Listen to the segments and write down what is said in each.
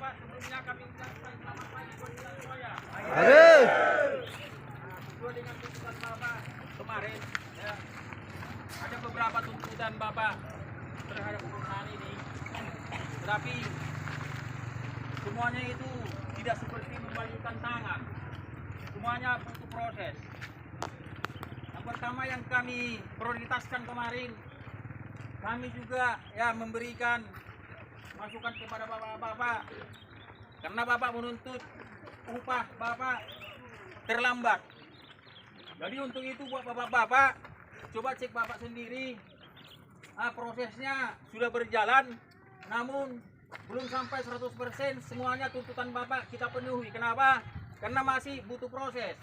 Bapak-bapak, sebelumnya kami ucapkan selamat pagi buat kita semuanya. Sesuai dengan tuntutan Bapak kemarin, ya, ada beberapa tuntutan Bapak terhadap perusahaan ini, tetapi semuanya itu tidak seperti membalikkan tangan. Semuanya butuh proses. Yang pertama yang kami prioritaskan kemarin, kami juga ya memberikan masukan kepada bapak-bapak karena bapak menuntut upah bapak terlambat. Jadi untuk itu buat bapak-bapak, coba cek bapak sendiri, prosesnya sudah berjalan, namun belum sampai 100% semuanya tuntutan bapak kita penuhi. Kenapa? Karena masih butuh proses.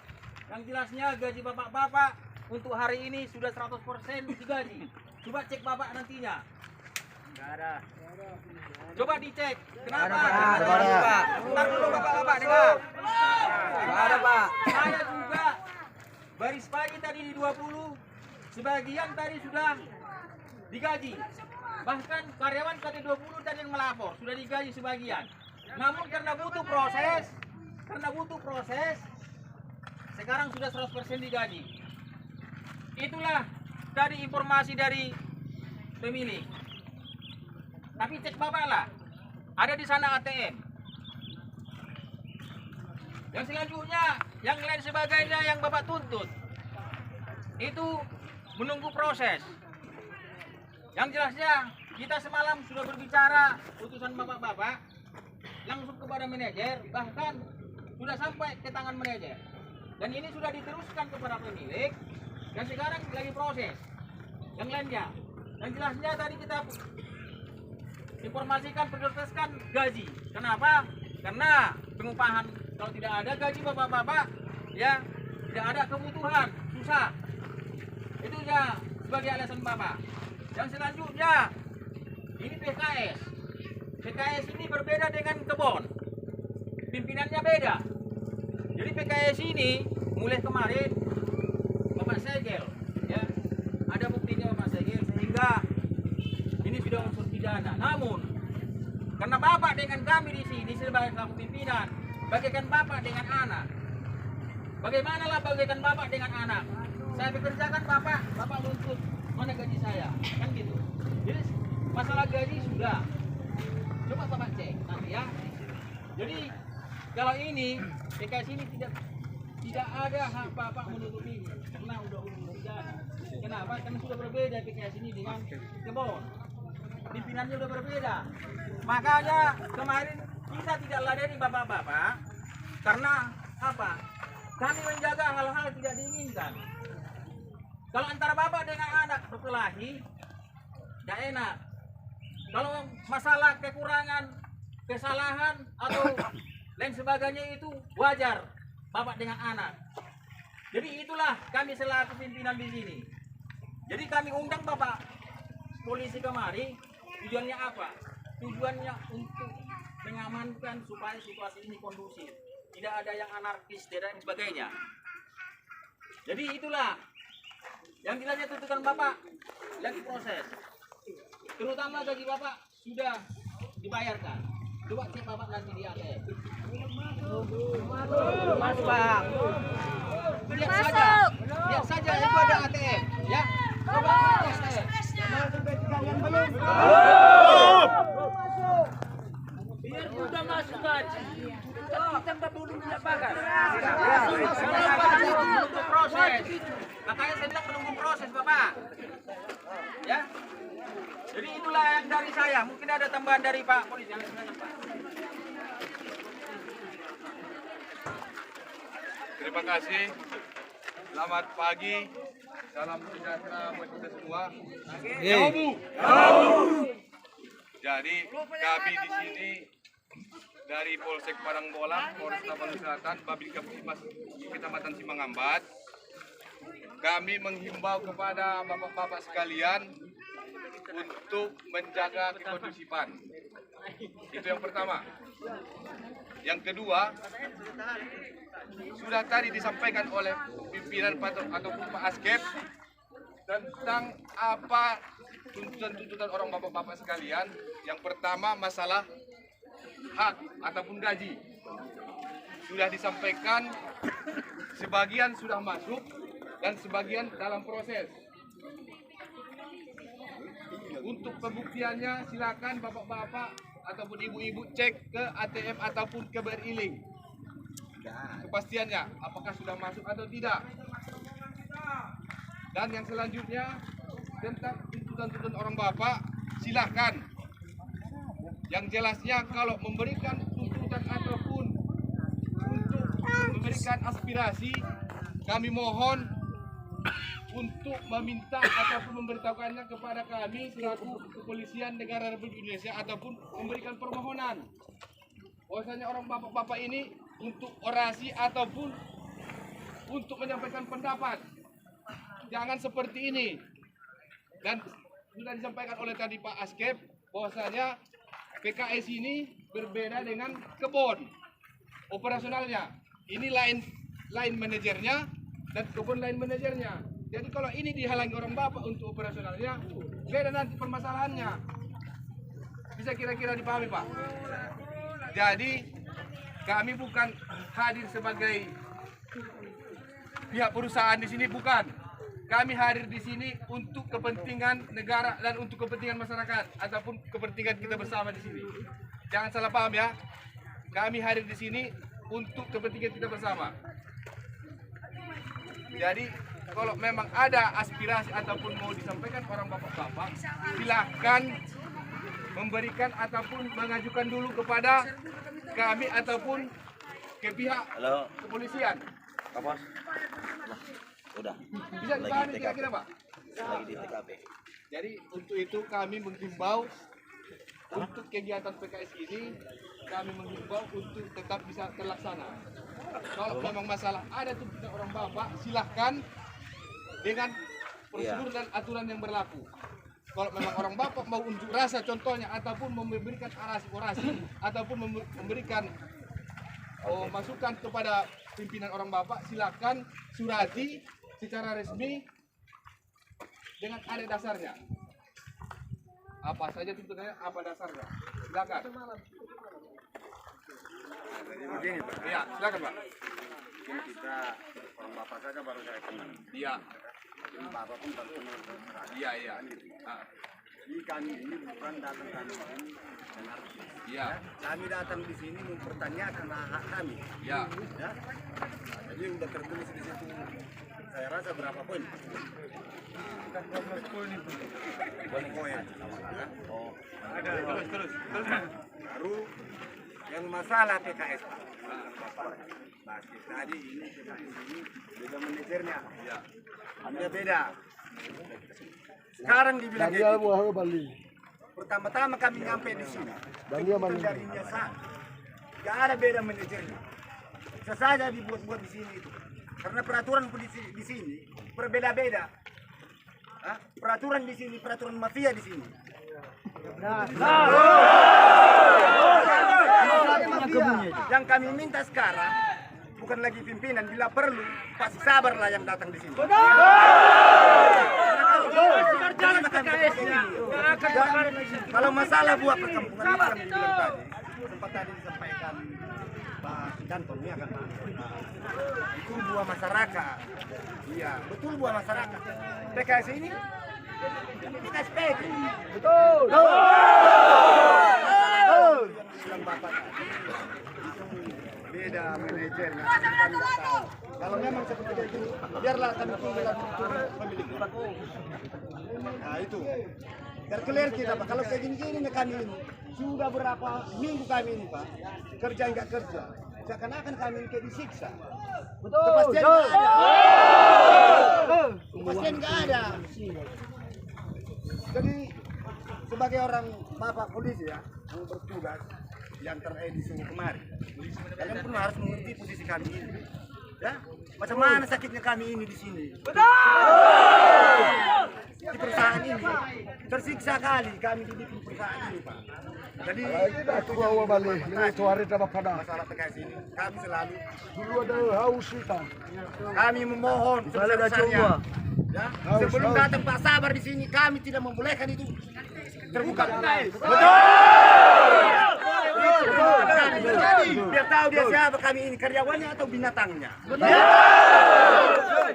Yang jelasnya gaji bapak-bapak untuk hari ini sudah 100% digaji. Coba cek bapak nantinya. Enggak ada. Coba dicek. Kenapa? Bentar dulu bapak-bapak dengar. Enggak ada, Pak. Saya juga baris pagi tadi di 20, sebagian tadi sudah digaji. Bahkan karyawan KT20 tadi yang melapor sudah digaji sebagian. Namun karena butuh proses, sekarang sudah 100% digaji. Itulah tadi informasi dari pemilik. Tapi cek bapak lah, ada di sana ATM. Yang selanjutnya, yang lain sebagainya yang bapak tuntut, itu menunggu proses. Yang jelasnya, kita semalam sudah berbicara putusan bapak-bapak langsung kepada manajer, bahkan sudah sampai ke tangan manajer. Dan ini sudah diteruskan kepada pemilik, dan sekarang lagi proses. Yang lainnya, yang jelasnya tadi kita informasikan prioritaskan gaji. Kenapa? Karena pengupahan kalau tidak ada gaji bapak-bapak, ya tidak ada kebutuhan, susah. Itu ya sebagai alasan bapak. Yang selanjutnya, ini PKS. PKS ini berbeda dengan kebon. Pimpinannya beda. Jadi PKS ini mulai kemarin bapak segel, ya ada buktinya bapak segel sehingga ini sudah unsur pidana. Namun karena bapak dengan kami di sini sebagai selaku pimpinan, bagaikan bapak dengan anak. Bagaimanalah bagaikan bapak dengan anak? Saya bekerjakan bapak nuntut mana gaji saya, kan gitu. Jadi masalah gaji sudah, coba bapak cek nanti ya. Jadi kalau ini PKS ini tidak ada hak bapak menutup ini karena udah pidana. Kenapa? Karena sudah berbeda PKS ini dengan kebon. Pimpinannya udah berbeda. Makanya kemarin kita tidak ladeni bapak-bapak karena apa? Kami menjaga hal-hal tidak diinginkan. Kalau antara bapak dengan anak berkelahi, tidak enak. Kalau masalah kekurangan, kesalahan atau lain sebagainya itu wajar bapak dengan anak. Jadi itulah kami selaku pimpinan di sini. Jadi kami undang bapak polisi kemari. Tujuannya apa? Tujuannya untuk mengamankan supaya situasi ini kondusif, tidak ada yang anarkis dan sebagainya. Jadi itulah yang jelasnya tuntutan bapak lagi proses. Terutama gaji bapak sudah dibayarkan. Coba cek bapak nanti di ATM. Masuk bang. Lihat saja itu ada ATM, ya. Coba ATM. Biar udah masuk gaji. Kita nggak perlu mendapatkan. Menunggu proses. Makanya saya bilang menunggu proses, Bapak. Ya. Jadi itulah yang dari saya. Mungkin ada tambahan dari Pak Polisi. Terima kasih. Selamat pagi. Salam sejahtera buat kita semua. Jadi kami di sini dari Polsek Padangbolang, Polresta Bandung Selatan, Babin Kapolres Kecamatan Simangambat. Kami menghimbau kepada bapak-bapak sekalian untuk menjaga kekondusifan. Itu yang pertama. Yang kedua, sudah tadi disampaikan oleh pimpinan ataupun Pak Askep tentang apa tuntutan-tuntutan orang bapak-bapak sekalian. Yang pertama masalah hak ataupun gaji. Sudah disampaikan, sebagian sudah masuk dan sebagian dalam proses. Untuk pembuktiannya silakan bapak-bapak ataupun ibu-ibu cek ke ATM ataupun ke BRI Link. Kepastiannya apakah sudah masuk atau tidak. Dan yang selanjutnya tentang tuntutan orang bapak, silakan. Yang jelasnya kalau memberikan tuntutan ataupun untuk memberikan aspirasi, kami mohon untuk meminta ataupun memberitahukannya kepada kami selaku Kepolisian Negara Republik Indonesia ataupun memberikan permohonan bahwasanya orang bapak-bapak ini untuk orasi ataupun untuk menyampaikan pendapat. Jangan seperti ini. Dan sudah disampaikan oleh tadi Pak Askep bahwasanya PKS ini berbeda dengan kebun operasionalnya. Ini lain manajernya dan kebun lain manajernya. Jadi kalau ini dihalangi orang bapak untuk operasionalnya, beda nanti permasalahannya. Bisa kira-kira dipahami Pak? Jadi kami bukan hadir sebagai pihak perusahaan di sini, bukan. Kami hadir di sini untuk kepentingan negara dan untuk kepentingan masyarakat ataupun kepentingan kita bersama di sini. Jangan salah paham ya. Kami hadir di sini untuk kepentingan kita bersama. Jadi kalau memang ada aspirasi ataupun mau disampaikan orang bapak-bapak, silahkan memberikan ataupun mengajukan dulu kepada kami ataupun ke pihak kepolisian. Kapos. Udah. Bisa dipahami kira-kira Pak? Lagi di TKP. Jadi untuk itu kami menghimbau untuk kegiatan PKS ini, kami menghimbau untuk tetap bisa terlaksana. Kalau memang masalah ada tuntutan orang bapak, silahkan dengan prosedur dan aturan yang berlaku. Kalau memang orang bapak mau unjuk rasa contohnya ataupun memberikan orasi ataupun memberikan masukan kepada pimpinan orang bapak, silakan surati secara resmi dengan ada dasarnya. Apa saja tuntutannya, apa dasarnya? Silakan. Begini Pak. Iya, silakan Pak. Mungkin kita orang bapak saja baru saya kenal. Iya, Ini bapak pun baru kenal. iya, iya. Jadi kami ini bukan datang kami ini anarkis. Iya, Kami datang di sini mempertanyakan hak kami. iya. Ya. Nah, jadi udah tertulis di situ. Saya rasa berapa poin? 12 poin itu. Poin. Ya. Terus. Baru yang masalah PKS Pak. Bahas tadi ini PKS ini beda manajernya. Iya. Anda beda. Sekarang dibilang kayak gitu. Pertama-tama kami nyampe di sini. Tuntutan darinya sah. Gak ada beda manajernya. Bisa saja dibuat-buat di sini itu. Karena peraturan di sini berbeda-beda. Hah? Peraturan di sini, peraturan mafia di sini. Yang kami minta sekarang bukan lagi pimpinan, bila perlu pasti sabarlah yang datang di sini. Kalau masalah buat perkampungan ini kami bilang tadi, sempat tadi disampaikan Pak Danton ya kan, itu buah masyarakat. Iya, betul buah masyarakat. PKS ini PKS PKS. Betul. Bilang Bapak tadi, itu beda manajernya. Kalau memang seperti itu, biarlah kami tunggu lagi pemilik. Nah itu, biar clear kita Pak. Kalau kayak gini nih kami ini, sudah berapa minggu kami ini Pak, kerja nggak kerja, seakan-akan kami ini kayak disiksa. Betul. Kepastian nggak ada. Kepastian nggak ada. Jadi sebagai orang Bapak polisi ya, yang bertugas yang di semua kemarin, kalian pun harus mengerti posisi kami ini. Ya, macam mana sakitnya kami ini di sini. Di perusahaan ini tersiksa kali kami di perusahaan ini Pak. Jadi masalah PKS ini kami selalu kami memohon sebesar-besarnya. Ya, sebelum datang Pak Sabar di sini kami tidak membolehkan itu terbuka. Betul. Biar tahu dia siapa kami ini, karyawannya atau binatangnya.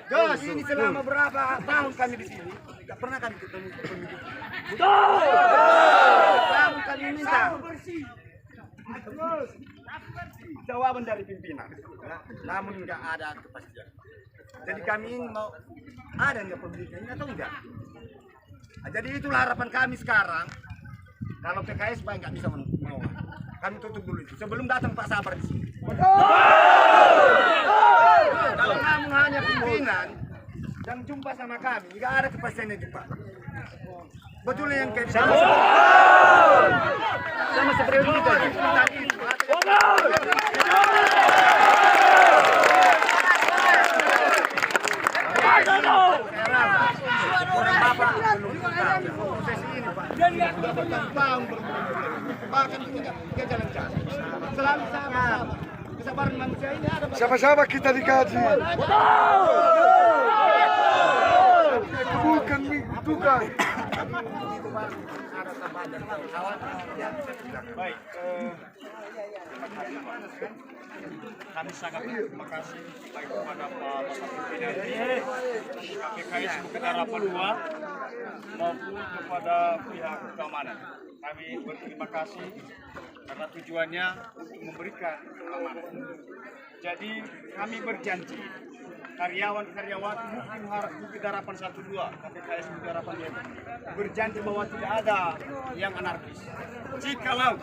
Gus, ini selama berapa tahun kami di sini, tidak pernah kami ketemu pemilik. Tahun kami minta jawaban dari pimpinan, namun nggak ada kepastian. Jadi kami ini mau ada nggak pemilikannya atau enggak? Nah, jadi itulah harapan kami sekarang. Kalau PKS supaya nggak bisa menolak, kami tutup dulu itu sebelum datang Pak Sabar di sini. Kalau namun hanya pimpinan yang jumpa sama kami, nggak ada kepastiannya juga. Betul yang kayak sama seperti itu tadi. Orang bapak belum proses ini Pak. Sudah bertahun bahkan kita jalan-jalan. Selalu sama-sama. Kesabaran manusia ini ada. Sama-sama kita dikaji. Bukan tukang. Baik, kami sangat berterima kasih baik kepada Pak Pimpinan KPKS Bukit Harapan 2 maupun kepada pihak keamanan. Kami berterima kasih karena tujuannya untuk memberikan keamanan. Jadi kami berjanji karyawan-karyawan Bukit Harapan 1-2 KPKS Bukit Harapan 2 berjanji bahwa tidak ada yang anarkis. Jikalau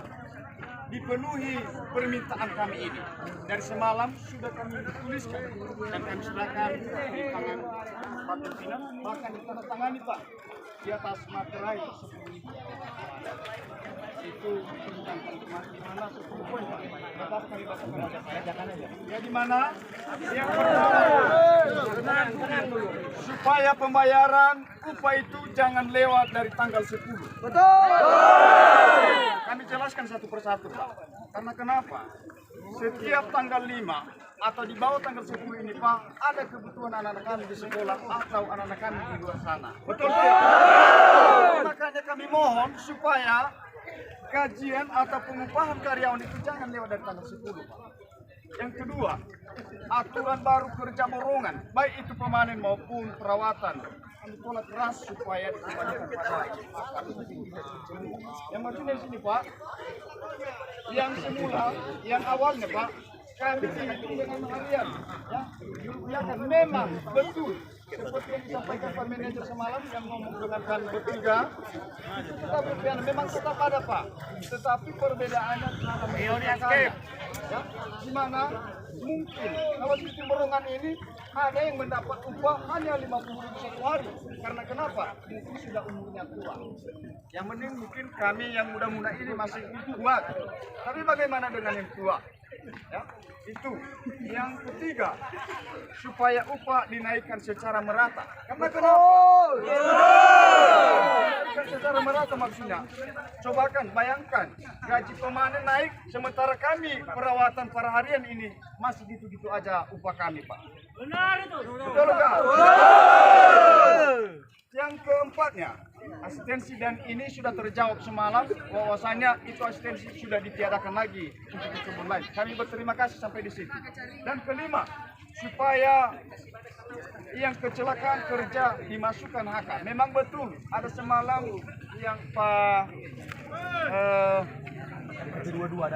dipenuhi permintaan kami ini, dari semalam sudah kami tuliskan dan kami serahkan di tangan Pak Pimpinan, bahkan ditandatangani Pak di atas materai itu tentang mana 10 poin Pak. Dapat kami bacakan aja. Ya di mana? Yang pertama, tenang dulu. Supaya pembayaran upah itu jangan lewat dari tanggal 10. Betul. Kami jelaskan satu persatu Pak. Karena kenapa? Setiap tanggal 5 atau di bawah tanggal 10 ini Pak, ada kebutuhan anak-anak kami di sekolah atau anak-anak kami di luar sana. Betul Pak? Makanya kami mohon supaya gajian atau pengupahan karyawan itu jangan lewat dari tanggal 10 Pak. Yang kedua, aturan baru kerja borongan, baik itu pemanen maupun perawatan, kami tolak keras supaya dikembalikan pada yang maksudnya di sini Pak, yang semula, yang awalnya Pak, kami hitung dengan harian, ya kan memang betul seperti yang disampaikan Pak Manajer semalam yang ngomong dengan kami bertiga, kita memang tetap ada Pak, tetapi perbedaannya ya, di mana mungkin kalau sistem borongan ini ada yang mendapat upah hanya 50.000 satu hari. Karena kenapa? Mungkin sudah umurnya tua. Yang penting mungkin kami yang muda-muda ini masih kuat. Tapi bagaimana dengan yang tua? Ya, itu. Yang ketiga, supaya upah dinaikkan secara merata. Karena kenapa? Secara merata maksudnya. Cobakan, bayangkan, gaji pemanen naik, sementara kami perawatan para harian ini masih gitu-gitu aja upah kami, Pak. Benar itu. Betul enggak? Yang keempatnya, asistensi dan ini sudah terjawab semalam bahwasanya itu asistensi sudah ditiadakan lagi untuk kebun lain. Kami berterima kasih sampai di situ. Dan kelima, supaya yang kecelakaan kerja dimasukkan HK. Memang betul ada semalam yang Pak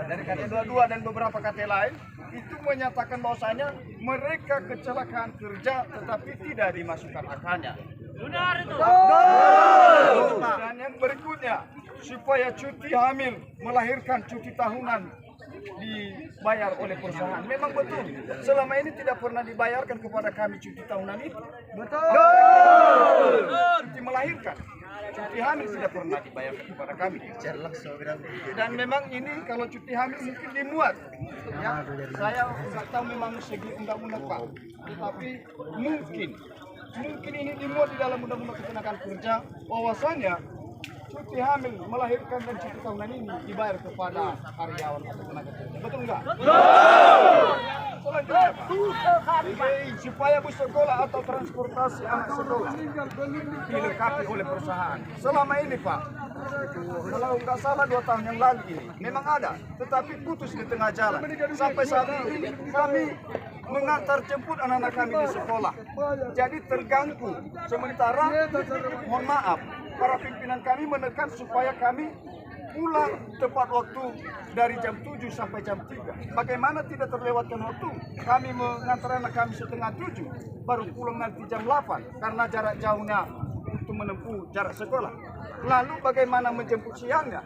dari KT22 dan beberapa KT lain itu menyatakan bahwasanya mereka kecelakaan kerja tetapi tidak dimasukkan HK-nya. Benar itu. Dan yang berikutnya, supaya cuti hamil melahirkan cuti tahunan dibayar oleh perusahaan. Memang betul. Selama ini tidak pernah dibayarkan kepada kami cuti tahunan itu. Betul. Cuti melahirkan. Cuti hamil tidak pernah dibayar kepada kami. Dan memang ini kalau cuti hamil mungkin dimuat. Ya, saya nggak tahu memang segi undang-undang Pak. Tapi mungkin ini dimuat di dalam undang-undang ketenagaan kerja bahwasanya cuti hamil melahirkan dan cuti tahunan ini dibayar kepada karyawan atau tenaga kerja. Betul enggak? Betul. Selanjutnya Pak, supaya bus sekolah atau transportasi anak sekolah dilengkapi oleh perusahaan. Selama ini Pak, Kalau nggak salah 2 tahun yang lalu ini memang ada, tetapi putus di tengah jalan. Sampai saat ini kami mengantar jemput anak-anak kami di sekolah, jadi terganggu. Sementara mohon maaf, para pimpinan kami menekan supaya kami pulang tepat waktu dari jam 7 sampai jam 3. Bagaimana tidak terlewatkan waktu? Kami mengantar anak kami setengah 7, baru pulang nanti jam 8 karena jarak jauhnya untuk menempuh jarak sekolah. Lalu bagaimana menjemput siangnya?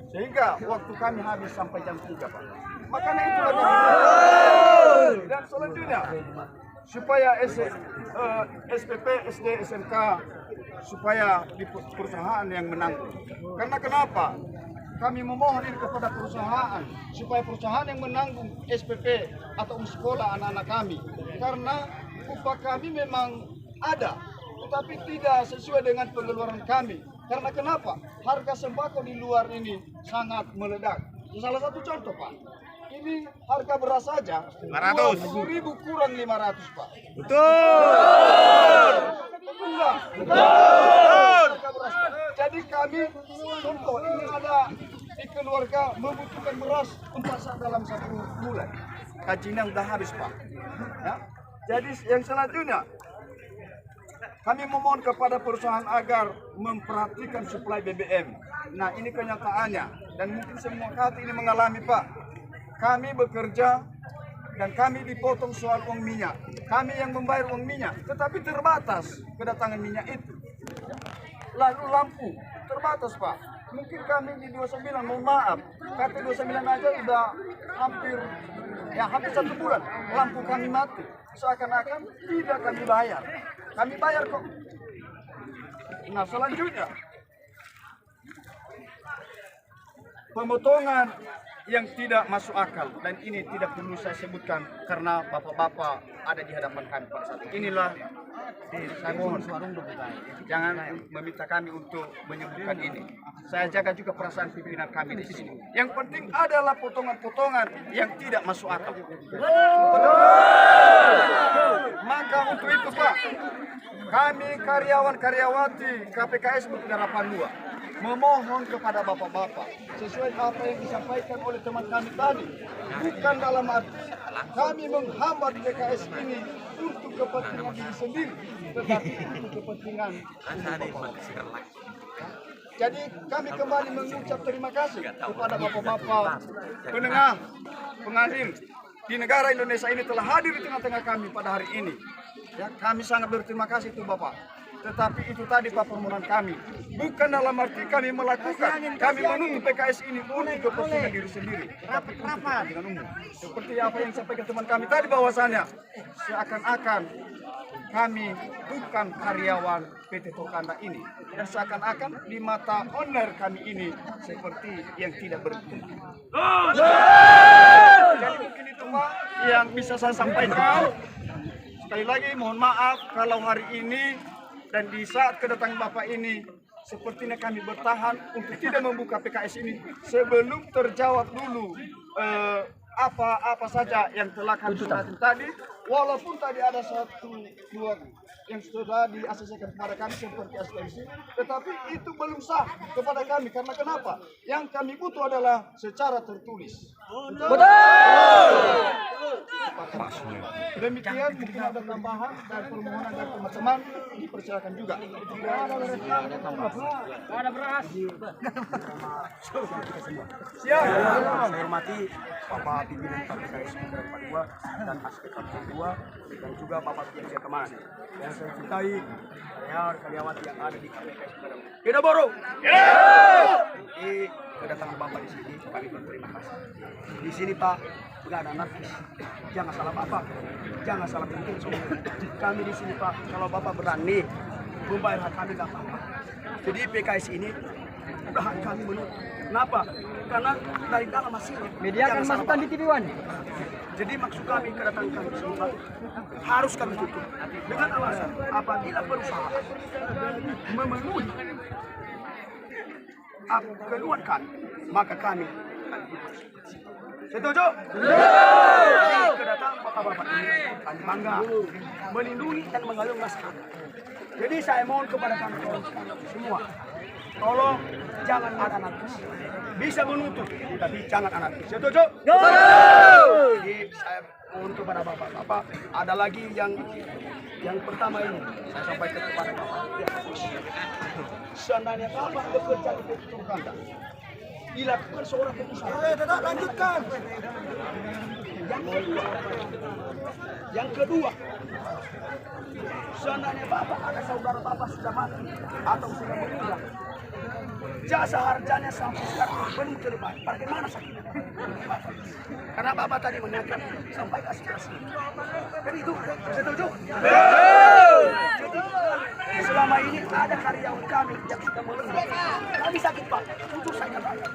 Sehingga waktu kami habis sampai jam 3, Pak. Makanya itulah kami. Dan selanjutnya, supaya SPP, SD, SMK, supaya di perusahaan yang menanggung. Karena kenapa? Kami memohon ini kepada perusahaan, supaya perusahaan yang menanggung SPP atau sekolah anak-anak kami. Karena upah kami memang ada, tetapi tidak sesuai dengan pengeluaran kami. Karena kenapa? Harga sembako di luar ini sangat meledak. Salah satu contoh, Pak. Ini harga beras saja 500.000 kurang 500, Pak. Betul. Betul nggak? Betul. Jadi kami contoh ini ada di keluarga membutuhkan beras 4 sak dalam 1 bulan. Gajinya udah habis, Pak. Ya. Jadi yang selanjutnya, kami memohon kepada perusahaan agar memperhatikan suplai BBM. Nah, ini kenyataannya dan mungkin semua hati ini mengalami, Pak. Kami bekerja dan kami dipotong soal uang minyak. Kami yang membayar uang minyak, tetapi terbatas kedatangan minyak itu. Lalu lampu terbatas, Pak. Mungkin kami di 29, mohon maaf, KP 29 aja udah hampir 1 bulan lampu kami mati. Seakan-akan tidak kami bayar. Kami bayar kok. Nah, selanjutnya pemotongan yang tidak masuk akal, dan ini tidak perlu saya sebutkan karena bapak-bapak ada di hadapan kami pada saat ini. Inilah saya mohon jangan meminta kami untuk menyebutkan ini. Saya jaga juga perasaan pimpinan kami di sini. Yang penting adalah potongan-potongan yang tidak masuk akal. Maka untuk itu, Pak, kami karyawan-karyawati KPKS Bukit Harapan 2 memohon kepada bapak-bapak sesuai apa yang disampaikan oleh teman kami tadi, bukan dalam arti kami menghambat PKS ini untuk kepentingan diri sendiri, tetapi untuk kepentingan bapak-bapak. Jadi kami kembali mengucap terima kasih kepada bapak-bapak penengah, pengadil di negara Indonesia ini telah hadir di tengah-tengah kami pada hari ini. Ya, kami sangat berterima kasih itu Bapak. Tetapi itu tadi Pak permohonan kami. Bukan dalam arti kami melakukan, kami menuntut PKS ini untuk kepentingan diri sendiri. Tapi kenapa? Dengan umum. Seperti apa yang disampaikan teman kami tadi bahwasannya seakan-akan kami bukan karyawan PT Tokanda ini. Dan seakan-akan di mata owner kami ini seperti yang tidak berguna. Jadi mungkin itu Pak yang bisa saya sampaikan. Sekali lagi mohon maaf kalau hari ini dan di saat kedatangan Bapak ini sepertinya kami bertahan untuk tidak membuka PKS ini sebelum terjawab dulu apa saja yang telah kami suratkan tadi. Walaupun tadi ada 1-2 yang sudah diasosiasikan kepada kami seperti asistensi, tetapi itu belum sah kepada kami. Karena kenapa? Yang kami butuh adalah secara tertulis. Betul. Demikian mungkin ada tambahan dan permohonan dari teman-teman dipersilakan juga. Ada beras. Siap. Saya hormati Bapak pimpinan KPKS Bukit Harapan 2 dan aspek KPKS 2 dan juga Bapak Pimpinan teman yang saya cintai karyawan yang ada di KPKS Bukit Harapan 2. Kita baru. Jadi kedatangan Bapak di sini kami berterima kasih. Di sini Pak nggak ada narkis. Jangan salah Bapak, jangan salah penting. Kami di sini Pak, kalau Bapak berani membayar hak kami nggak apa-apa. Jadi PKS ini udah hak kami menuntut. Kenapa? Karena dari dalam hasilnya media akan masukkan di TV One. Jadi maksud kami kedatangan kami di sini Pak, harus kami tutup dengan alasan apabila perusahaan memenuhi keluhan kami, maka kami setuju? Kedatangan bapak-bapak ini kami bangga melindungi dan mengayomi masyarakat. Jadi saya mohon kepada kami semua tolong jangan ada anarkis. Bisa menuntut, tapi jangan anarkis. Setuju? Jadi saya mohon kepada bapak-bapak, ada lagi yang pertama ini saya sampaikan kepada bapak. Seandainya bapak bekerja di PT Turganda, dilakukan seorang pengusaha. Tetap lanjutkan. Yang kedua, seandainya bapak ada saudara bapak sudah mati atau sudah meninggal, jasa harganya sampai sekarang belum terbayar. Bagaimana sakitnya? Karena bapak tadi menyampaikan sampai aspirasi. Jadi itu setuju? Jadi selama ini ada karyawan kami yang sudah meninggal. Kami sakit pak, untuk saya bayar.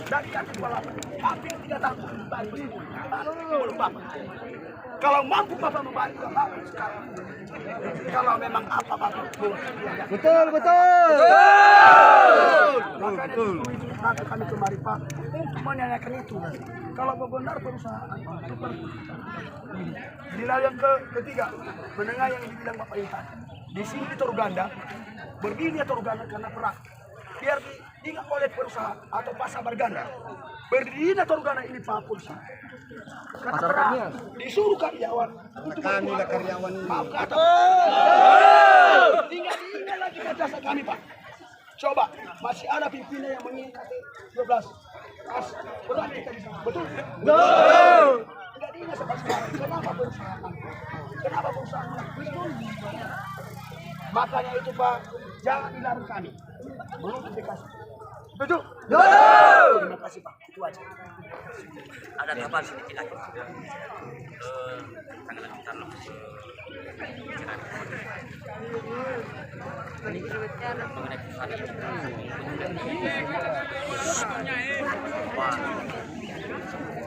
Dari kaki kepala, tapi tidak takut dibantu. Belum bapak. Kalau mampu bapak membantu bapak sekarang. Kalau memang apa bapak boleh. Betul. Maka kami kemari Pak untuk menanyakan itu. Kalau benar perusahaan seperti itu. Jadi yang ketiga, mendengar yang dibilang Bapak ini tadi. Di sini di Turganda, berdiri Turganda karena perang. Biar diingat oleh perusahaan atau pasar berganda. Berdiri Turganda ini Pak Polisi. Karena perang, disuruh karyawan. Kami lah karyawan ini. Maaf kata. Ingat lagi jasa kami Pak. Coba, masih ada pimpinan yang mengingat 12 pas berat kita di sana. Betul? Betul. Enggak diingat sampai sekarang. Kenapa perusahaan? Makanya itu Pak, jangan dilarang kami. Belum dikasih. Setuju? Betul. Terima kasih Pak. Itu aja. Ada kabar sedikit lagi. Tanggal utama mengenai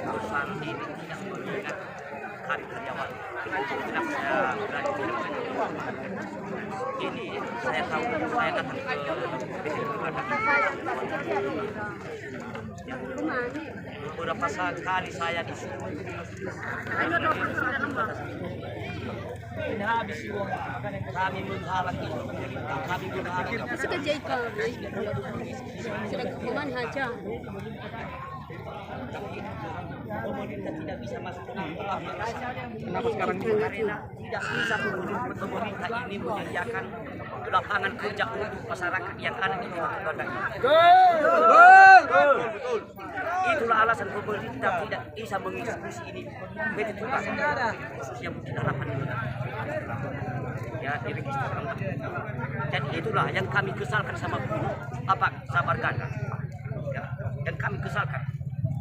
perusahaan ini tidak mengingat hari karyawan. Kenapa saya berani bilang ini? Saya tahu saya datang ke PT Turganda. Beberapa kali saya di sini. Habis uang kami menghalang itu, kami menghalang. Sudah jadi sudah kemana aja. Pemerintah tidak bisa masuk ke dalam. Kenapa sekarang ini? Karena tidak bisa pemerintah ini menyediakan lapangan kerja untuk masyarakat yang ada di Turganda ini. Betul. Itulah alasan pemerintah tidak bisa mengeksekusi ini. PT Turganda khususnya mungkin harapan itu. Ya, diregistrasi. Jadi itulah yang kami kesalkan sama Bapak Sabarganda. Ya, dan kami kesalkan.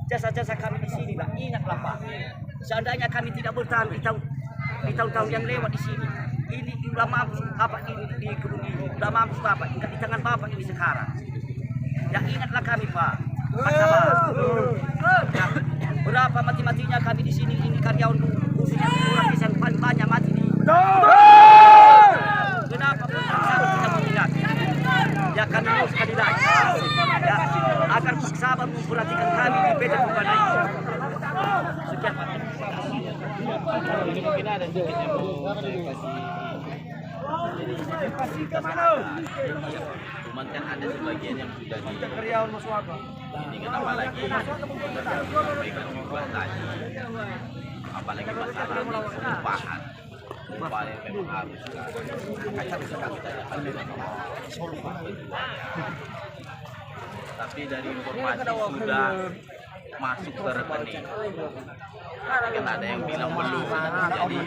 Jasa-jasa kami di sini lah, ingatlah Pak. Seandainya kami tidak bertahan di tahun-tahun yang lewat di sini, ini sudah mampu Bapak ini di kebun ini, sudah mampu Bapak di tangan Bapak ini sekarang. Ya ingatlah kami Pak. Pak Sabar. Ya, berapa mati-matinya kami di sini, ini karyawan khususnya orang desa yang paling banyak mati nih. Kenapa Pak Sabar tidak mengingat? Ya kami mau sekali lagi. Ya, agar Pak Sabar memperhatikan kami di PT Turganda ini. Sekian Pak. Ini mungkin ada sedikit yang mau saya kasih ke mana? Cuman kan ada sebagian yang sudah di ini kenapa lagi sampaikan juga tadi, apalagi masalah perubahan upah yang memang harus kita bisa kami tanyakan memang tapi dari informasi sudah masuk ke rekening. Kan ada yang bilang belum, jadi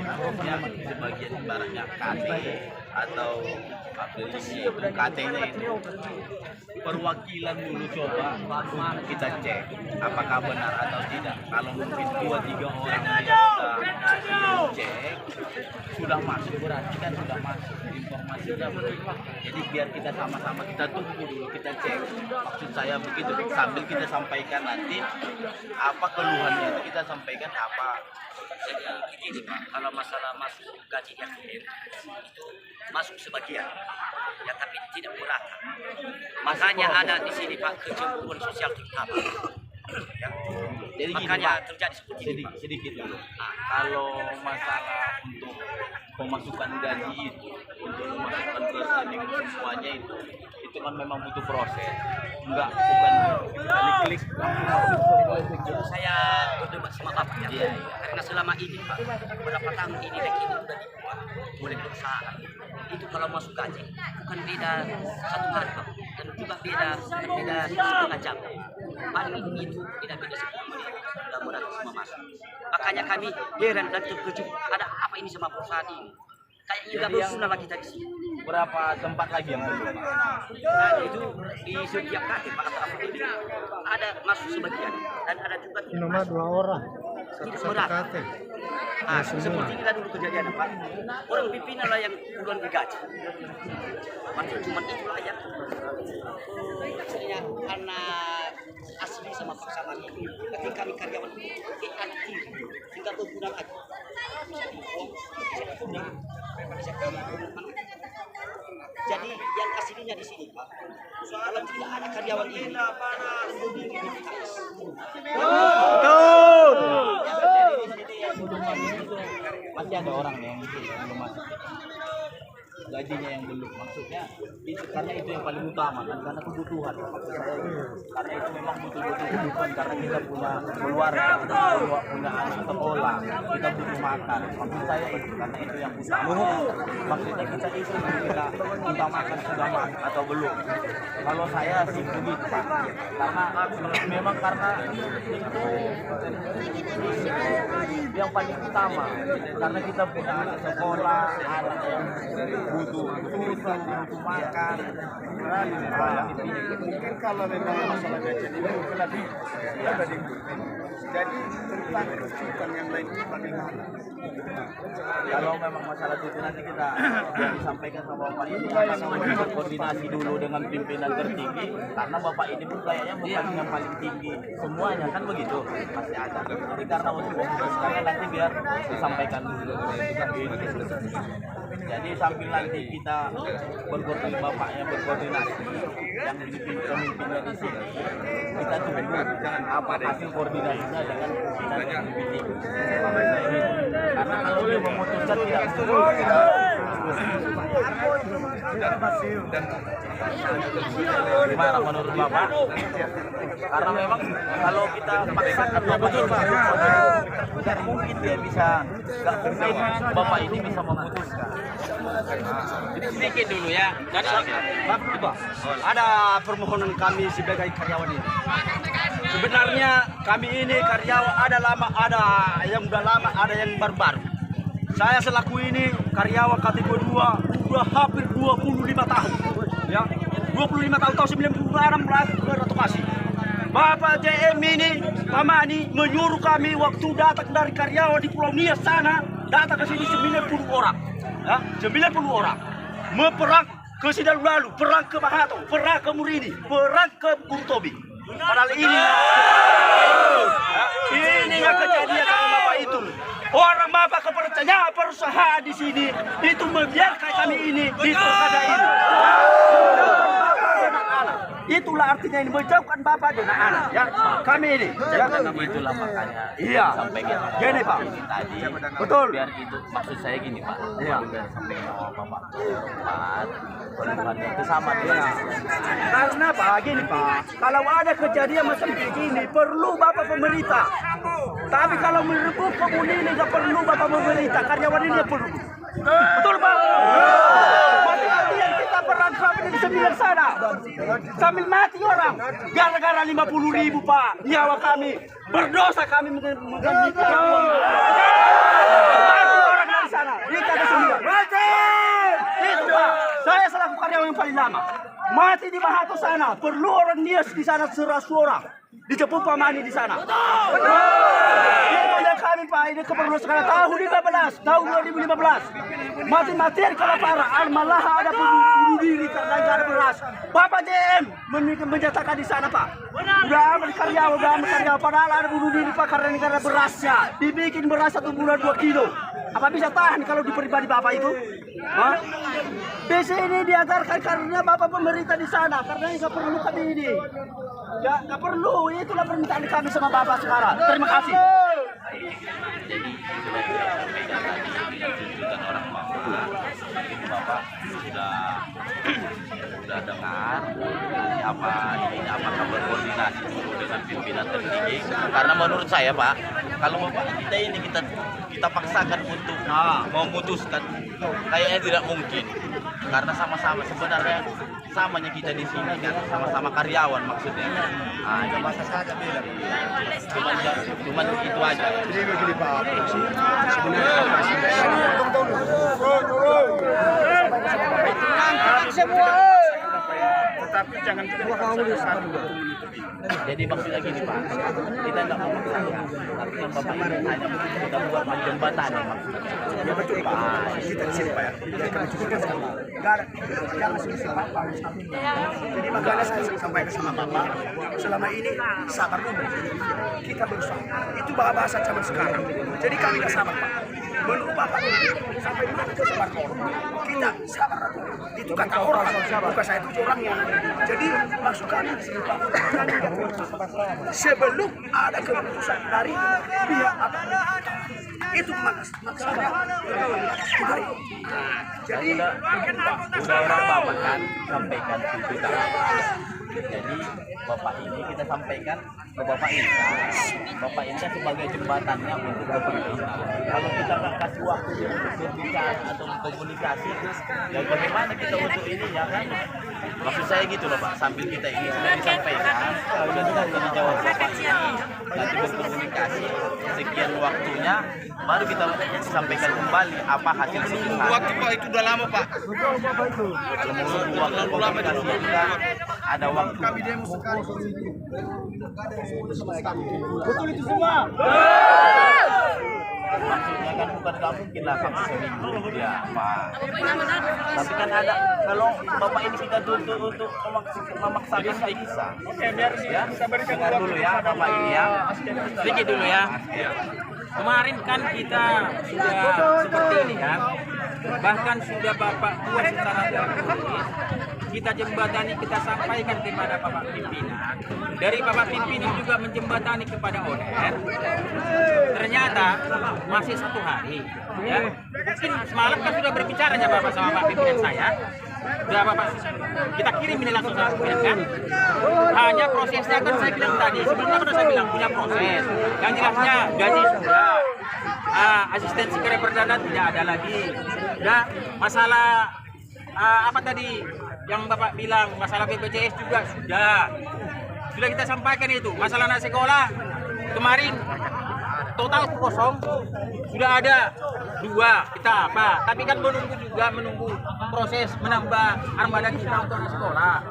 ya sebagian barangnya KT atau aplikasi KT-nya itu perwakilan dulu coba kita cek apakah benar atau tidak. Kalau mungkin 2-3 orang yang sudah cek sudah masuk, berarti kan sudah masuk informasinya begitu. Jadi biar kita sama-sama kita tunggu dulu, kita cek. Maksud saya begitu, sambil kita sampaikan nanti apa keluhannya itu kita sampaikan apa. Jadi begini Pak, kalau masalah masuk gaji yang itu masuk sebagian, ya tapi tidak merata. Makanya ada di sini Pak kecemburuan sosial terutama. Ya. Jadi makanya gini, terjadi seperti ini Pak. sedikit dulu. Nah, kalau masalah untuk pemasukan gaji itu, untuk memasukkan ke rekening semuanya itu itu kan memang butuh proses, bukan klik-klik. Saya berdebat sama Bapak ya. Iya. Karena selama ini Pak, beberapa tahun ini lagi itu sudah dibuat oleh perusahaan. Itu kalau masuk gaji bukan beda 1 hari Pak, dan juga beda setengah jam. Paling itu tidak beda 10 menit. Mudah-mudahan semua masuk. Makanya kami heran dan terkejut, ada apa ini sama perusahaan ini? Kayak tidak bersunnah lagi tadi sih. Berapa tempat lagi yang belum? Nah, itu di setiap kaki Pak kata ini ada masuk sebagian dan ada juga Nomor 2 orang. tidak berat. Nah, seperti inilah dulu kejadian Pak. Orang pimpinan lah yang duluan digaji. Maksudnya cuma itulah yang istilahnya anak asli sama bersama ini. Ketika kami karyawan aktif, tinggal berguna lagi. Jadi yang aslinya di sini Pak. Soalnya tidak ada karyawan ini. Masih ada orang yang itu yang belum masuk. Gajinya yang belum, maksudnya itu karena itu yang paling utama kan, karena kebutuhan maksud saya gitu. Karena itu memang butuh kebutuhan, karena kita punya keluarga, punya anak sekolah, kita butuh makan, maksud saya itu karena itu yang utama. Maksudnya kita itu kita makan sudah makan atau belum. Kalau saya sih begitu Pak, karena memang karena itu yang paling utama, karena kita punya anak sekolah, anak yang butuh makan. Mungkin kalau memang masalah gaji ini mungkin lebih jadi tentang kesulitan yang lain itu bagaimana? Kalau memang masalah itu nanti kita biar disampaikan sama Bapak ini, kita berkoordinasi dulu dengan pimpinan tertinggi, karena Bapak ini pun kayaknya bukan yang paling tinggi semuanya kan begitu, masih ada. Jadi karena untuk sekarang nanti biar disampaikan dulu. Jadi sambil nanti kita berkoordinasi, Bapaknya berkoordinasi, yang pemimpinnya di sini, kita tunggu apa hasil koordinasinya dengan pimpinan yang lebih tinggi. Karena kalau dia memutuskan tidak gimana menurut Bapak? Karena memang kalau kita paksakan betul Pak, tidak mungkin dia bisa, nggak mungkin Bapak ini bisa memutuskan. Jadi sedikit dulu ya. Dan ada permohonan kami sebagai karyawan ini. Sebenarnya kami ini karyawan ada lama, ada yang udah lama, ada yang baru-baru. Saya selaku ini karyawan kategori 2 udah hampir 25 tahun. Ya, 25 tahun 96 beradvokasi. Bapak JM ini, Pamani menyuruh kami waktu datang dari karyawan di Pulau Nias sana, datang ke sini 90 orang. Ya, 90 orang. Memperang ke Sidalu, perang ke Mahato, perang ke Murini, perang ke Burtobi. Padahal ini yang kejadian sama Bapak itu. Orang Bapak kepercayaan perusahaan di sini itu membiarkan kami ini di pilkada ini. Itulah artinya ini menjauhkan Bapak dengan anak ya. Kami ini ya. Itulah makanya Iya. sampaikan Gini Pak. ini tadi. Betul. Biar itu maksud saya gini Pak. Iya. Biar sampaikan sama Bapak. Keluhannya itu sama dia. Karena Pak, gini Pak, kalau ada kejadian macam begini perlu Bapak pemerintah. Tapi kalau merebut kebun ini nggak perlu Bapak pemerintah, karyawan ini perlu. Betul Pak? Mati-mati yang kita perang sampai di 9 sana, sambil mati orang, gara-gara 50.000 Pak, nyawa kami, berdosa kami menggantikan uang. Mati orang dari sana, kita ada 9. Itu Pak, saya selaku karyawan yang paling lama. Mati di Mahato sana, perlu orang Nias di sana 100 orang. Dijemput Pamani di sana. Itu yang kami Pak, ini keperluan sekarang tahun 15, tahun 2015. Mati-matian kalau parah, malah ada bunuh diri karena nggak ada beras. Bapak JM menyatakan di sana Pak, udah aman karyawan, padahal ada bunuh diri Pak karena negara berasnya. Dibikin beras 1 bulan 2 kilo. Apa bisa tahan kalau di pribadi Bapak itu? Hah? Di sini diagarkan karena Bapak pemerintah di sana, karena nggak perlu kami ini. Ya, nggak perlu. Itulah permintaan kami sama Bapak sekarang. Terima kasih. Jadi sudah orang Bapak sudah dengar ini apakah berkoordinasi dulu dengan pimpinan tertinggi, karena menurut saya Pak, kalau Bapak kita ini kita paksakan untuk memutuskan kayaknya tidak mungkin, karena sama-sama sebenarnya samanya kita di sini kan sama-sama karyawan maksudnya. Nah, itu bahasa saja beda. Cuman itu aja. Jadi begini Pak, sebenarnya tetapi jangan Jadi maksudnya gini Pak, kita tidak memaksakan, tapi yang Bapak ini hanya sudah buat jembatan ya maksudnya. Ya betul Pak. Kita di sini Pak ya. Jangan selisih Pak. Jadi makanya saya sampaikan sama Bapak, selama ini sabar dulu. Kita berusaha. Itu bahasa zaman sekarang. Jadi kami tidak sabar Pak. Menurut Bapak sampai mana kita sabar kok. Kita sabar dulu. Itu kata orang. Bukan saya itu orangnya. Jadi maksud kami di sini Pak. Sebelum ada keputusan dari pihak aparat, itu maksudnya jadi udah orang Bapak kan sampaikan tuntutan. Jadi Bapak ini kita sampaikan ke Bapak ini. Bapak ini kan sebagai jembatannya untuk kepentingan. Kalau kita nggak kasih waktu untuk berbicara atau komunikasi, ya bagaimana kita untuk ini ya kan? Maksud saya gitu loh Pak, sambil kita ini sudah disampaikan, sudah dijawab Bapak ini, nanti berkomunikasi sekian waktunya, baru kita sampaikan kembali apa hasil keputusan. Waktu Pak itu udah lama Pak. Waktu komunikasi kita ada waktu. kami demo sekali. Betul itu semua. Maksudnya kan bukan nggak mungkin lah sampai seminggu ya Pak. Tapi kan ada, kalau Bapak ini kita tuntut untuk memaksakan nggak bisa. Oke, biar Ya, kita berikan dengar dulu ya Bapak ini ya. Sedikit dulu ya. Kemarin kan kita sudah seperti ini kan. Bahkan sudah Bapak buat secara tertulis. Kita jembatani, kita sampaikan kepada Bapak pimpinan. Dari Bapak pimpinan juga menjembatani kepada ODR. Ternyata masih 1 hari. Ya. Mungkin semalam kan sudah berbicara ya Bapak sama Pak pimpinan saya. Sudah Bapak, kita kirim ini langsung sama pimpinan kan. Hanya prosesnya kan saya bilang tadi. Sebelumnya kan saya bilang punya proses. Yang jelasnya gaji sudah. Asistensi karya perdana tidak ada lagi. Ya, masalah apa tadi yang Bapak bilang, masalah BPJS juga sudah kita sampaikan itu. Masalah anak sekolah kemarin total kosong, sudah ada 2 kita apa, tapi kan menunggu proses menambah armada kita untuk anak sekolah.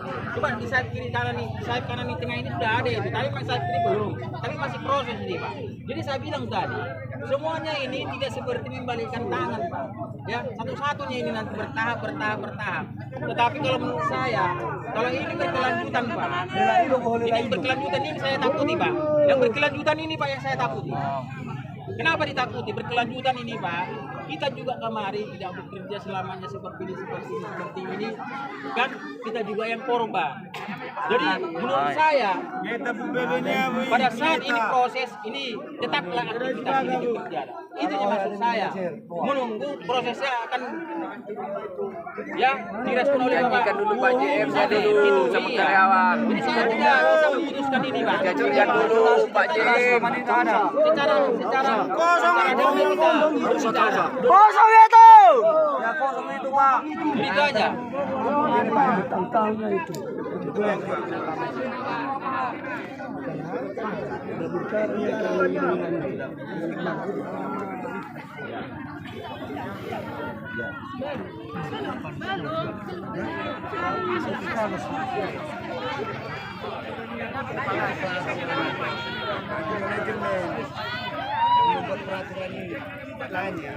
Coba di sayap kiri kanan nih, sayap kanan nih tengah ini sudah ada itu, tapi sayap kiri belum, tapi masih proses ini Pak. Jadi saya bilang tadi, semuanya ini tidak seperti membalikkan tangan Pak. Ya, satu-satunya ini nanti bertahap. Tetapi kalau menurut saya, kalau ini berkelanjutan Pak, ini berkelanjutan ini saya takuti Pak. Yang berkelanjutan ini Pak yang saya takuti. Kenapa ditakuti? Berkelanjutan ini Pak. Kita juga kemarin tidak bekerja selamanya seperti ini, kan kita juga yang korban. Jadi menurut saya pada saat ini proses ini tetaplah aktivitas ini bekerja. Itu yang maksud saya. Menunggu prosesnya akan ya direspon oleh Bapak. dulu Pak JM nya dulu sama karyawan. Jadi saya tidak bisa memutuskan ini Pak. Jajan dulu Pak JM. Secara damai kita berbicara. Kosong itu. ya kosong itu Pak. Itu aja. Tangkalnya itu. Membuat peraturan ini lainnya.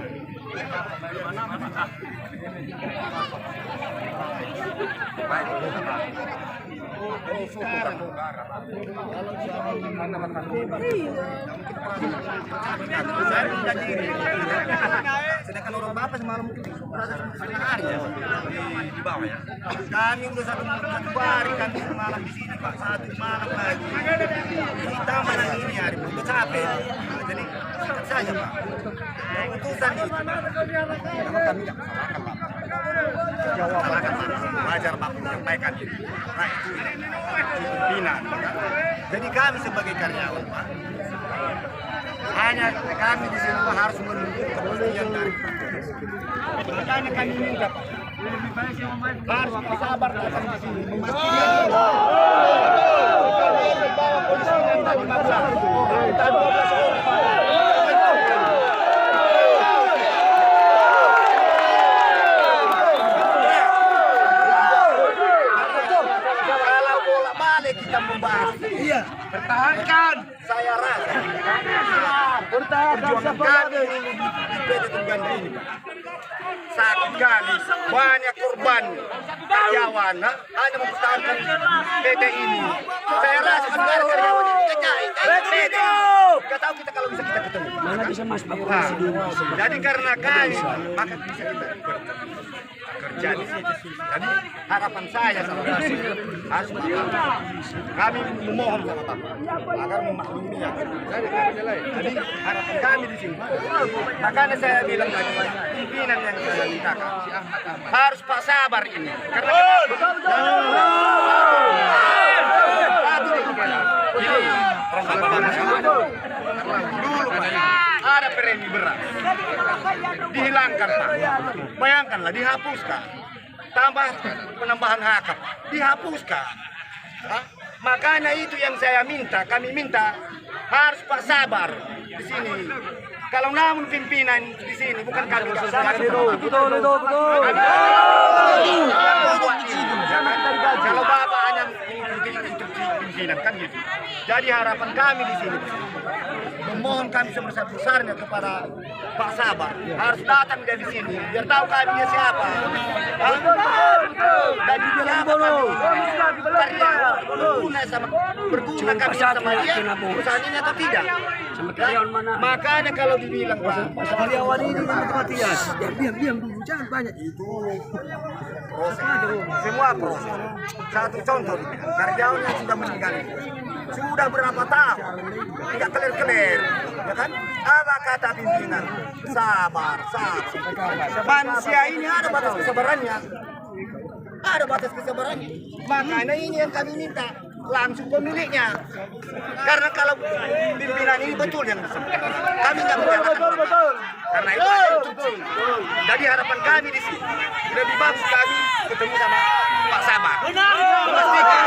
Sekarang kalau sedangkan orang Bapak semalam mungkin setengah hari ya di bawah ya. Kami udah satu hari kan semalam di sini Pak, 1 malam lagi. Kita mana ini hari udah capek. Jadi sikat saja Pak. Keputusan itu. Karena kami tidak masalahkan Pak. Jawa Barat belajar Bapak menyampaikan itu. Nah itu pimpinan. Jadi kami sebagai karyawan Pak, hanya kami di sini Pak, harus menunggu kepastian dari petugas. Makanya kami minta Pak, harus bersabar datang di sini memastikan. Bawa polisi yang tadi maksa, kita 12 orang. Kalau bola balik kita membahas, iya, pertahankan. Saya rasa perjuangan kami di PT Tungganda ini Pak, sakit kali, banyak korban karyawan hanya mempertahankan PT ini. Saya rasa sebenarnya karyawan ini PT. Kita tahu kita kalau bisa kita ketemu. Mana bisa Mas Bapak Nah, sendiri? jadi karena kami maka bisa kita kerja di situ. Jadi harapan saya sama Bapak harus kami memohon sama Bapak agar memaklumi ya. Jadi harapan kami di sini. Makanya saya bilang tadi pimpinan yang saya mintakan harus Pak sabar ini. Karena dulu Pak, ada premi beras dihilangkan Pak, bayangkanlah dihapuskan, tambah penambahan hakam dihapuskan. Hah? Makanya itu yang saya minta, kami minta harus Pak sabar di sini. Kalau namun pimpinan di sini bukan kami betul. Kalau Bapak hanya mengikuti instruksi pimpinan kan gitu. Jadi harapan kami di sini memohon kami sebesar-besarnya kepada Pak Sabar harus datang dari sini biar tahu kami siapa. Dan siapa kami berguna kami sama dia perusahaan ini atau tidak. Makanya kalau dibilang Pak Karyawan ini mati-matian. Diam dulu, jangan banyak itu. Semua proses. Satu contoh, karyawan yang sudah meninggal sudah berapa tahun tidak kelir-kelir, ya kan? Apa kata pimpinan? Sabar. Manusia ini ada batas kesabarannya. Makanya ini yang kami minta langsung pemiliknya. Karena kalau pimpinan ini betul yang kami nggak menyalahkan. Karena itu ada instruksi. Jadi harapan kami di sini lebih bagus kami ketemu sama Pak Sabar. Memastikan.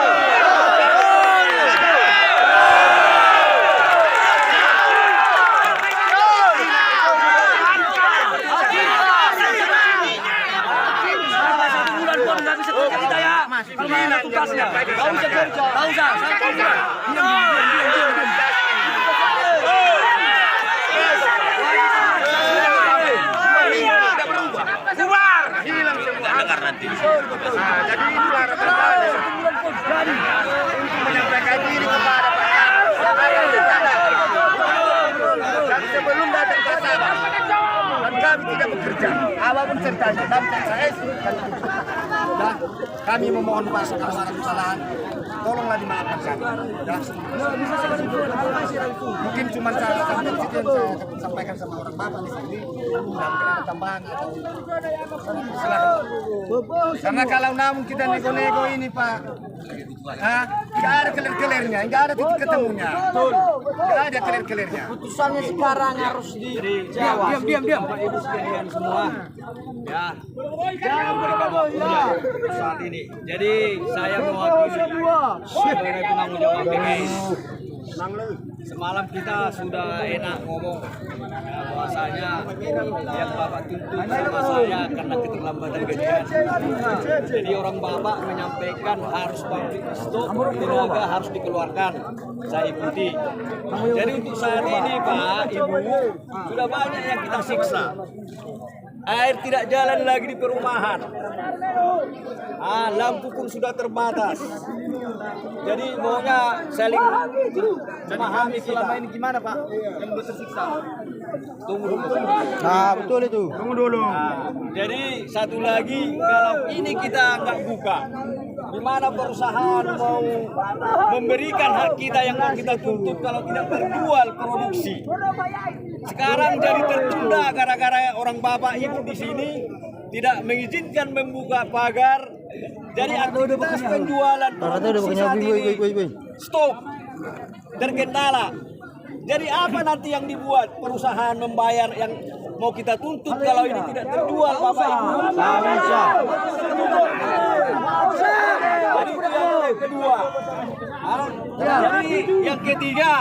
Jadi itulah harapan kami untuk menyampaikan diri kepada Pak Sabar. Dan sebelum datang Pak Sabar, dan kami tidak bekerja, apapun ceritanya, kami KSS, kami memohon Pak kalau ada kesalahan, tolonglah dimaafkan kami. Mungkin cuma saya sampai situ yang saya sampaikan sama orang Bapak di sini, dan ada tambahan atau silakan. Karena kalau namun kita nego-nego ini Pak, nggak ada kelir-kelirnya, nggak ada titik ketemunya, nggak ada kelir-kelirnya. Putusannya sekarang harus dijawab. Diam. Bapak Ibu sekalian semua. Ya. Jangan bergabung ya. Saat ini. Jadi saya mewakili sebagai penanggung jawab PKS. Semalam kita sudah enak ngomong bahwasanya yang Bapak tuntut sama saya karena keterlambatan gajian. Jadi orang Bapak menyampaikan harus stop tenaga harus dikeluarkan. Saya ikuti. Jadi untuk saat ini Pak Ibu sudah banyak yang kita siksa. Air tidak jalan lagi di perumahan. Lampu pun sudah terbatas. Jadi maunya saling memahami selama ini gimana Pak yang tersiksa. Tunggu dulu. Nah, betul itu. Tunggu dulu. Jadi satu lagi kalau ini kita nggak buka, gimana perusahaan mau memberikan hak kita yang mau kita tuntut kalau tidak berjual produksi. Sekarang jadi tertunda gara-gara orang Bapak Ibu di sini tidak mengizinkan membuka pagar. Jadi aktivitas penjualan produksi saat ini stop, terkendala. Jadi apa nanti yang dibuat perusahaan membayar yang mau kita tuntut kalau ini tidak terjual, Bapak Ibu? Jadi itu yang kedua. Jadi yang ketiga,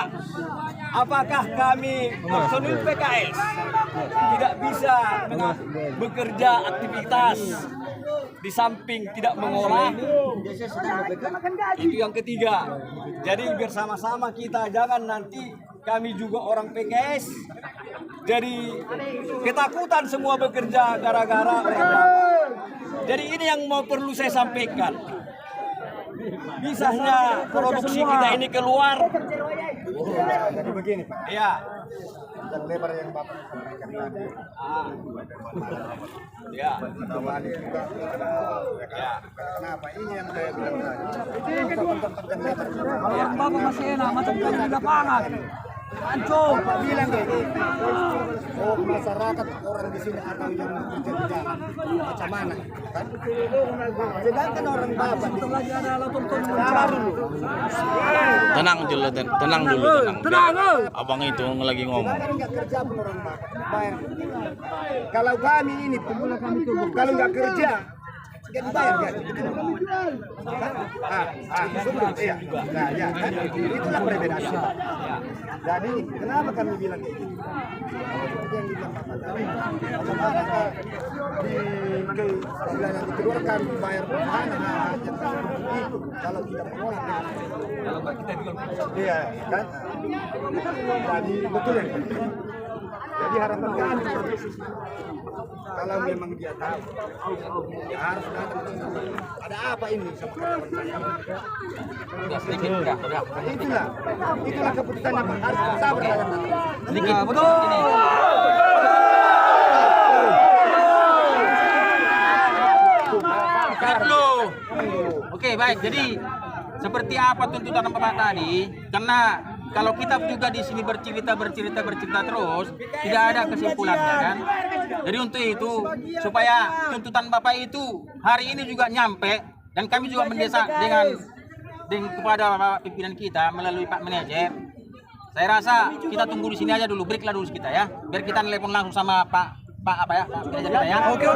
apakah kami personil PKS tidak bisa bekerja aktivitas di samping tidak mengolah? Itu yang ketiga. Jadi bersama-sama kita, jangan nanti kami juga orang PKS jadi ketakutan semua bekerja gara-gara orang Bapak. Jadi ini yang mau perlu saya sampaikan. Bisanya produksi kita ini keluar. Jadi begini Pak, Ya. dan lebar yang Bapak sampaikan tadi. Ya. Ada wali juga, ada Ya. kenapa ini yang saya bilang tadi. Tempat-tempat yang lebar. Orang Bapak masih enak, macam kan di lapangan. Hancur. Bapak bilang kayak gitu. Oh, masyarakat orang di sini atau yang bekerja di jalan macam mana? Kan? Sedangkan orang Bapak itu lagi ada alat untuk Tenang dulu, tenang. Abang itu lagi ngomong. sedangkan nggak kerja pun orang Bapak bayar. Kalau kami ini kalau nggak kerja nggak dibayar gaji. Iya. Nah, ya kan? Itulah perbedaannya. Jadi kenapa kami bilang kayak gitu? Seperti yang dibilang Bapak tadi, bagaimana di bila yang dikeluarkan bayar perusahaan itu kalau tidak mengolah iya kan? Jadi betul ya. Jadi harapan kami kalau memang dia tahu ya harus datang ke sini. Ada apa ini sama itulah keputusannya Pak, harus bersabar dalam hati. Sedikit. Betul. Oke, baik. Jadi seperti apa tuntutan Bapak tadi? Karena kalau kita juga di sini bercerita terus, tidak ada kesimpulannya kan. Jadi untuk itu supaya tuntutan Bapak itu hari ini juga nyampe dan kami juga mendesak dengan kepada Bapak pimpinan kita melalui Pak Manajer. Saya rasa kita tunggu di sini aja dulu, break lah dulu kita ya, biar kita telepon langsung sama Pak apa ya, Pak Manajer kita ya. Oke.